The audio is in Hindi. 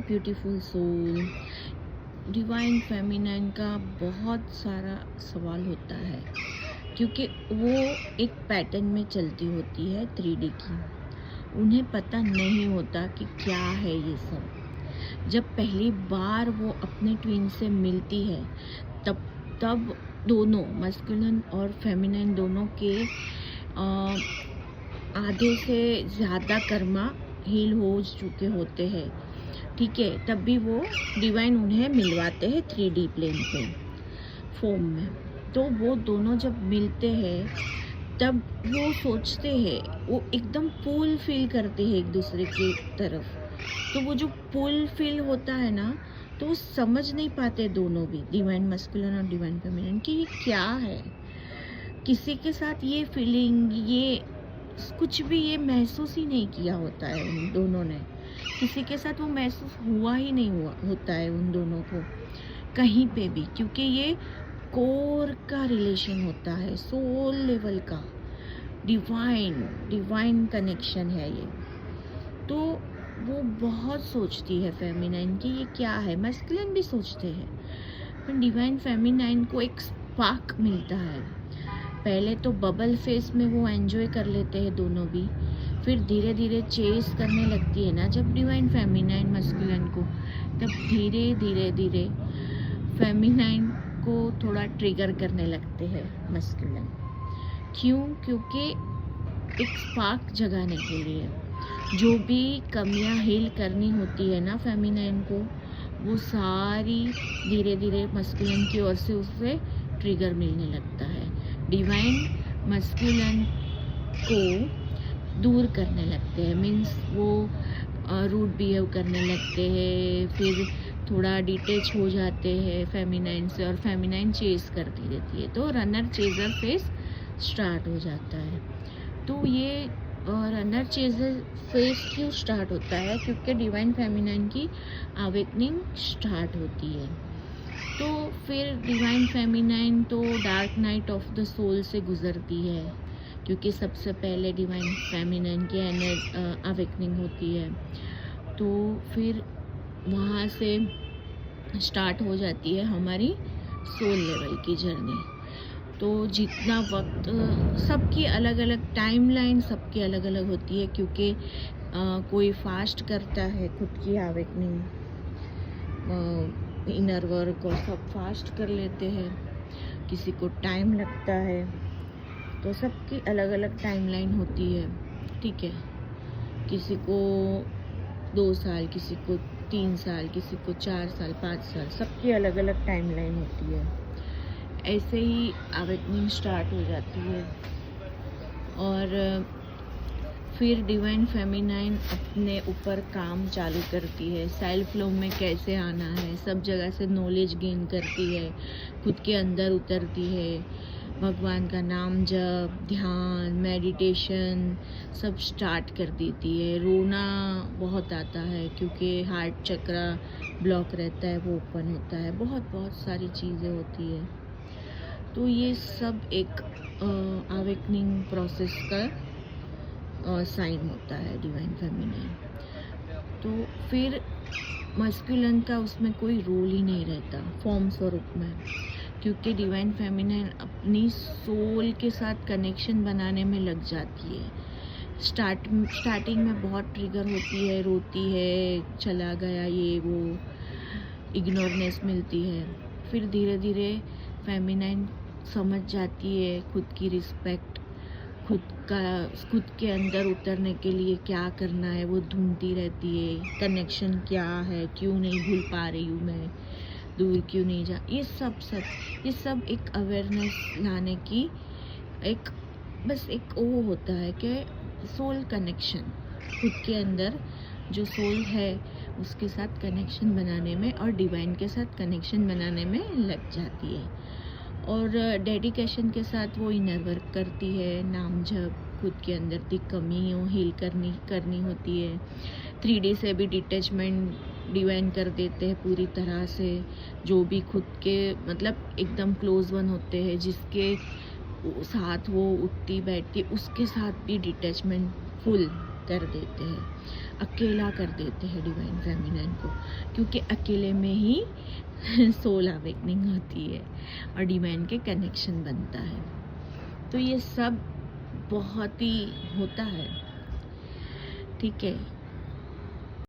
Beautiful soul. डिवाइन फेमिनाइन का बहुत सारा सवाल होता है क्योंकि वो एक पैटर्न में चलती होती है 3D की। उन्हें पता नहीं होता कि क्या है ये सब। जब पहली बार वो अपने ट्विन से मिलती है तब तब दोनों मस्कुलिन और फेमिनाइन दोनों के आधे से ज़्यादा कर्मा हील हो चुके होते हैं, ठीक है। तब भी वो डिवाइन उन्हें मिलवाते हैं 3D प्लेन पे फॉर्म में। तो वो दोनों जब मिलते हैं तब वो सोचते हैं, वो एकदम पुल फील करते हैं एक दूसरे की तरफ। तो वो जो पुल फील होता है ना, तो वो समझ नहीं पाते दोनों भी, डिवाइन मस्कुलिन और डिवाइन फेमिनिन, कि ये क्या है। किसी के साथ ये फीलिंग, ये कुछ भी ये महसूस ही नहीं किया होता है उन दोनों ने। किसी के साथ वो महसूस हुआ ही नहीं हुआ होता है उन दोनों को कहीं पे भी, क्योंकि ये कोर का रिलेशन होता है, सोल लेवल का डिवाइन कनेक्शन है ये। तो वो बहुत सोचती है फेमिनाइन कि ये क्या है। मैस्कुलिन भी सोचते हैं, पर डिवाइन फेमिनाइन को एक स्पार्क मिलता है। पहले तो बबल फेस में वो एंजॉय कर लेते हैं दोनों भी, फिर धीरे धीरे चेस करने लगती है ना जब डिवाइन फेमिनाइन मस्कुलिन को, तब धीरे धीरे फेमिनाइन को थोड़ा ट्रिगर करने लगते हैं मस्कुलिन। क्यों? क्योंकि एक स्पार्क जगाने के लिए जो भी कमियां हील करनी होती है ना फेमिनाइन को, वो सारी धीरे धीरे मस्कुलिन की ओर से उसे ट्रिगर मिलने लगता है। डिवाइन मस्कुलिन को दूर करने लगते हैं, मीन्स वो रूड बिहेव करने लगते हैं, फिर थोड़ा डिटेच हो जाते हैं फेमिनाइन से, और फेमिनाइन चेस करती रहती है। तो रनर चेजर फेस स्टार्ट हो जाता है। तो ये रनर चेजर फेस क्यों स्टार्ट होता है? क्योंकि डिवाइन फेमिनाइन की अवेकनिंग स्टार्ट होती है। तो फिर डिवाइन फेमिनाइन तो dark night of the soul से गुजरती है, क्योंकि सबसे पहले डिवाइन फेमिनाइन की अवेकनिंग होती है। तो फिर वहाँ से स्टार्ट हो जाती है हमारी सोल लेवल की जर्नी। तो जितना वक्त, सबकी अलग अलग टाइमलाइन, सबकी अलग अलग होती है, क्योंकि कोई फास्ट करता है खुद की अवेकनिंग, इनर वर्क और सब फास्ट कर लेते हैं, किसी को टाइम लगता है। तो सबकी अलग अलग टाइमलाइन होती है, ठीक है। किसी को 2 साल, किसी को 3 साल, किसी को 4 साल, 5 साल, सबकी अलग अलग टाइमलाइन होती है। ऐसे ही अवेकनिंग स्टार्ट हो जाती है। और फिर डिवाइन फेमिनाइन अपने ऊपर काम चालू करती है, सेल्फ लव में कैसे आना है, सब जगह से नॉलेज गेन करती है, खुद के अंदर उतरती है, भगवान का नाम जप, ध्यान, मेडिटेशन सब स्टार्ट कर देती है। रोना बहुत आता है क्योंकि हार्ट चक्रा ब्लॉक रहता है, वो ओपन होता है, बहुत सारी चीज़ें होती है। तो ये सब एक अवेकनिंग प्रोसेस का साइन होता है डिवाइन फेमिनाइन। तो फिर मस्कुलिन का उसमें कोई रोल ही नहीं रहता फॉर्म स्वरूप में, क्योंकि डिवाइन फेमिनाइन अपनी सोल के साथ कनेक्शन बनाने में लग जाती है। स्टार्टिंग में बहुत ट्रिगर होती है, रोती है, चला गया ये वो, इग्नोरनेस मिलती है। फिर धीरे धीरे फेमिनाइन समझ जाती है खुद की रिस्पेक्ट, खुद के अंदर उतरने के लिए क्या करना है वो ढूंढती रहती है। कनेक्शन क्या है, क्यों नहीं भूल पा रही हूँ मैं, दूर क्यों नहीं जा, ये सब एक अवेयरनेस लाने की बस एक वो होता है कि सोल कनेक्शन, खुद के अंदर जो सोल है उसके साथ कनेक्शन बनाने में और डिवाइन के साथ कनेक्शन बनाने में लग जाती है। और डेडिकेशन के साथ वो इनर वर्क करती है, नाम जप, खुद के अंदर की कमियों हील करनी होती है। 3D से भी डिटैचमेंट डिवाइन कर देते हैं पूरी तरह से। जो भी खुद के मतलब एकदम क्लोज वन होते हैं, जिसके साथ वो उठती बैठती, उसके साथ भी डिटैचमेंट फुल कर देते हैं। अकेला कर देते हैं डिवाइन फेमिनाइन को, क्योंकि अकेले में ही सोल अवेकनिंग होती है और डिवाइन के कनेक्शन बनता है। तो ये सब बहुत ही होता है, ठीक है।